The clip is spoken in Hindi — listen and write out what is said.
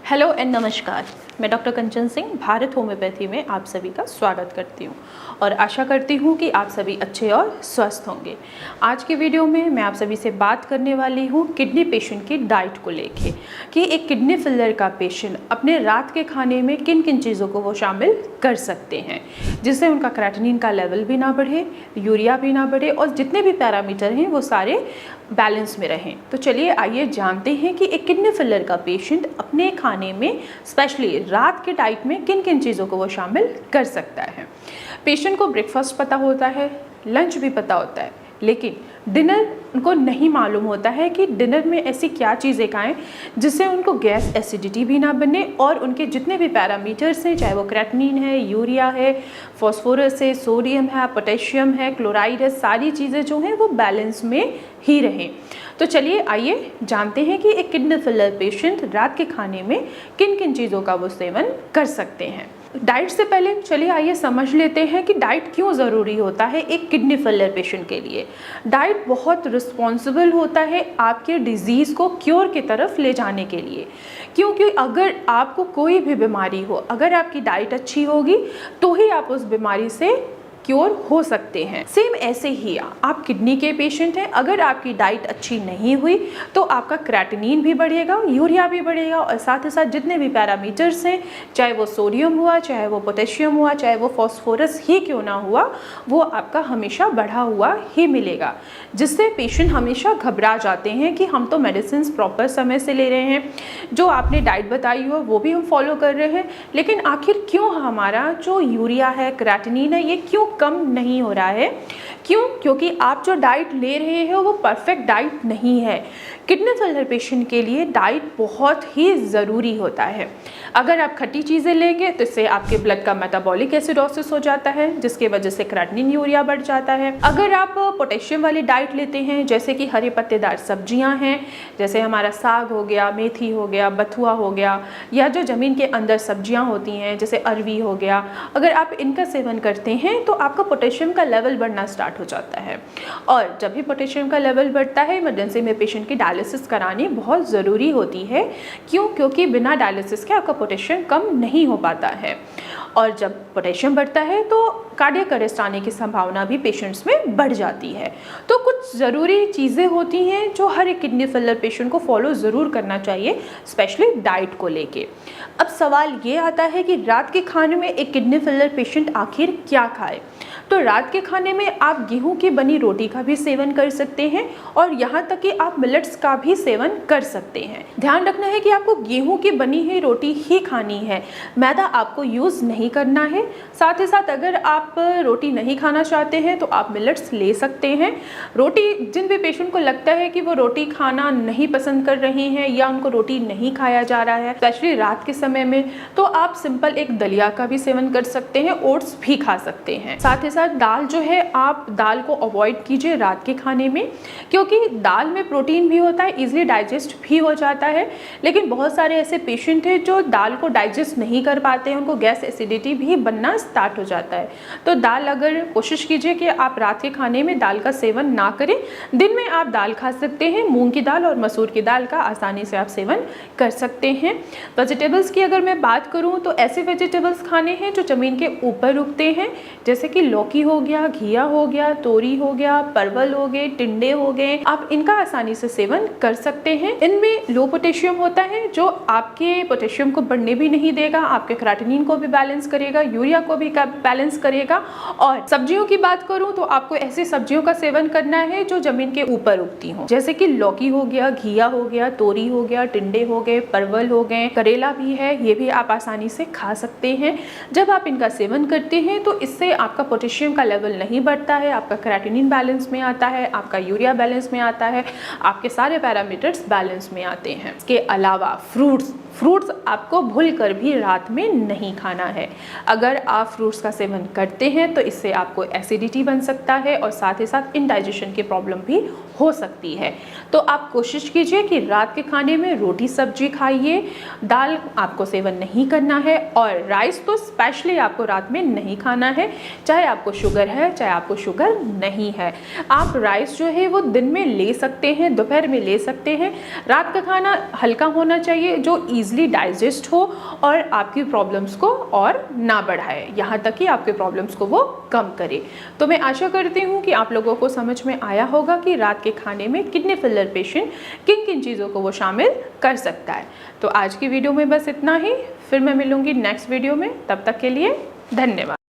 हेलो एंड नमस्कार। मैं डॉक्टर कंचन सिंह भारत होम्योपैथी में आप सभी का स्वागत करती हूँ और आशा करती हूँ कि आप सभी अच्छे और स्वस्थ होंगे। आज के वीडियो में मैं आप सभी से बात करने वाली हूँ किडनी पेशेंट की डाइट को लेके कि एक किडनी फेलियर का पेशेंट अपने रात के खाने में किन किन चीज़ों को वो शामिल कर सकते हैं जिससे उनका क्रेटिनिन का लेवल भी ना बढ़े, यूरिया भी ना बढ़े और जितने भी पैरामीटर हैं वो सारे बैलेंस में रहें। तो चलिए आइए जानते हैं कि एक किडनी फेलियर का पेशेंट अपने खाने में स्पेशली रात के डाइट में किन किन चीज़ों को वो शामिल कर सकता है। पेशेंट को ब्रेकफास्ट पता होता है, लंच भी पता होता है, लेकिन डिनर उनको नहीं मालूम होता है कि डिनर में ऐसी क्या चीज़ें खाएं जिससे उनको गैस एसिडिटी भी ना बने और उनके जितने भी पैरामीटर्स हैं, चाहे वो क्रेटिनिन है, यूरिया है, फॉस्फोरस है, सोडियम है, पोटेशियम है, क्लोराइड है, सारी चीज़ें जो हैं वो बैलेंस में ही रहें। तो चलिए आइए जानते हैं कि एक किडनी फेलियर पेशेंट रात के खाने में किन किन चीज़ों का वो सेवन कर सकते हैं। डाइट से पहले चलिए आइए समझ लेते हैं कि डाइट क्यों ज़रूरी होता है एक किडनी फेलियर पेशेंट के लिए। डाइट बहुत रिस्पॉन्सिबल होता है आपके डिजीज़ को क्योर की तरफ ले जाने के लिए, क्योंकि अगर आपको कोई भी बीमारी हो, अगर आपकी डाइट अच्छी होगी तो ही आप उस बीमारी से क्योर हो सकते हैं। सेम ऐसे ही आप किडनी के पेशेंट हैं, अगर आपकी डाइट अच्छी नहीं हुई तो आपका क्रेटिनिन भी बढ़ेगा, यूरिया भी बढ़ेगा और साथ ही साथ जितने भी पैरामीटर्स हैं, चाहे वो सोडियम हुआ, चाहे वो पोटेशियम हुआ, चाहे वो फॉस्फोरस ही क्यों ना हुआ, वो आपका हमेशा बढ़ा हुआ ही मिलेगा, जिससे पेशेंट हमेशा घबरा जाते हैं कि हम तो मेडिसिन प्रॉपर समय से ले रहे हैं, जो आपने डाइट बताई हो वो भी हम फॉलो कर रहे हैं, लेकिन आखिर क्यों हमारा जो यूरिया है, क्रेटिनिन है, ये क्यों कम नहीं हो रहा है। क्यों? क्योंकि आप जो डाइट ले रहे हो वो परफेक्ट डाइट नहीं है। किडनी फेलियर पेशेंट के लिए डाइट बहुत ही ज़रूरी होता है। अगर आप खट्टी चीज़ें लेंगे तो इससे आपके ब्लड का मेटाबॉलिक एसिडोसिस हो जाता है, जिसकी वजह से क्रेटिनिन यूरिया बढ़ जाता है। अगर आप पोटेशियम वाली डाइट लेते हैं, जैसे कि हरे पत्तेदार सब्जियां हैं, जैसे हमारा साग हो गया, मेथी हो गया, बथुआ हो गया, या जो ज़मीन के अंदर सब्जियां होती हैं जैसे अरवी हो गया, अगर आप इनका सेवन करते हैं तो आपका पोटेशियम का लेवल बढ़ना स्टार्ट हो जाता है। और जब भी पोटेशियम का लेवल बढ़ता है, इमरजेंसी में पेशेंट की डायलिसिस करानी बहुत ज़रूरी होती है। क्यों? क्योंकि बिना डायलिसिस के आपका पोटेशियम कम नहीं हो पाता है और जब पोटेशियम बढ़ता है तो कार्डियक अरेस्ट आने की संभावना भी पेशेंट्स में बढ़ जाती है। तो कुछ ज़रूरी चीज़ें होती हैं जो हर एक किडनी फेलियर पेशेंट को फॉलो ज़रूर करना चाहिए, स्पेशली डाइट को लेके। अब सवाल ये आता है कि रात के खाने में एक किडनी फेलियर पेशेंट आखिर क्या खाए। तो रात के खाने में आप गेहूं की बनी रोटी का भी सेवन कर सकते हैं और यहाँ तक कि आप मिलेट्स का भी सेवन कर सकते हैं। ध्यान रखना है कि आपको गेहूं की बनी हुई रोटी ही खानी है, मैदा आपको यूज़ नहीं करना है। साथ ही साथ अगर आप रोटी नहीं खाना चाहते हैं तो आप मिलेट्स ले सकते हैं। रोटी, जिन भी पेशेंट को लगता है कि वो रोटी खाना नहीं पसंद कर रहे हैं या उनको रोटी नहीं खाया जा रहा है स्पेशली रात के समय में, तो आप सिंपल एक दलिया का भी सेवन कर सकते हैं, ओट्स भी खा सकते हैं। साथ ही साथ दाल जो है, आप दाल को अवॉइड कीजिए रात के खाने में, क्योंकि दाल में प्रोटीन भी होता है, इजीली डाइजेस्ट भी हो जाता है। लेकिन बहुत सारे ऐसे पेशेंट हैं जो दाल को डाइजेस्ट नहीं कर पाते हैं, उनको गैस एसिडिटी भी बनना स्टार्ट हो जाता है। तो दाल, अगर कोशिश कीजिए कि आप रात के खाने में दाल का सेवन ना करें। दिन में आप दाल खा सकते हैं, मूंग की दाल और मसूर की दाल का आसानी से आप सेवन कर सकते हैं। वेजिटेबल्स की अगर मैं बात करूं तो ऐसे वेजिटेबल्स खाने हैं जो ज़मीन के ऊपर उगते हैं, जैसे कि लौकी हो गया, घिया हो गया, तोरी हो गया, परवल हो गए, टिंडे हो गए, आप इनका आसानी से सेवन कर सकते हैं। इनमें लो पोटेशियम होता है जो आपके पोटेशियम को बढ़ने भी नहीं देगा, आपके क्रेटिनिन को भी बैलेंस करेगा, यूरिया को भी बैलेंस करेगा। और सब्जियों की बात करूं तो आपको ऐसी सब्जियों का सेवन करना है जो जमीन के ऊपर उगती हो, जैसे कि लौकी हो गया, घिया हो गया, तोरी हो गया, टिंडे हो गए, परवल हो गए, करेला भी है, ये भी आप आसानी से खा सकते हैं। जब आप इनका सेवन करते हैं तो इससे आपका पोटेशियम का लेवल नहीं बढ़ता है, आपका क्रेटिनिन बैलेंस में आता है, आपका यूरिया बैलेंस में आता है, आपके सारे पैरामीटर्स बैलेंस में आते हैं। इसके अलावा फ्रूट्स आपको भूलकर भी रात में नहीं खाना है। अगर आप फ्रूट्स का सेवन करते हैं तो इससे आपको एसिडिटी बन सकता है और साथ ही साथ इनडाइजेशन की प्रॉब्लम भी हो सकती है। तो आप कोशिश कीजिए कि रात के खाने में रोटी सब्जी खाइए, दाल आपको सेवन नहीं करना है, और राइस तो स्पेशली आपको रात में नहीं खाना है, चाहे आपको शुगर है चाहे आपको शुगर नहीं है। आप राइस जो है वो दिन में ले सकते हैं, दोपहर में ले सकते हैं। रात का खाना हल्का होना चाहिए जो ईजिली डाइजेस्ट हो और आपकी प्रॉब्लम्स को और ना बढ़ाए, यहाँ तक कि आपके प्रॉब्लम्स को वो कम करे। तो मैं आशा करती हूँ कि आप लोगों को समझ में आया होगा कि रात के खाने में किडनी फेलियर पेशेंट किन किन चीज़ों को वो शामिल कर सकता है। तो आज की वीडियो में बस इतना ही, फिर मैं मिलूँगी नेक्स्ट वीडियो में। तब तक के लिए धन्यवाद।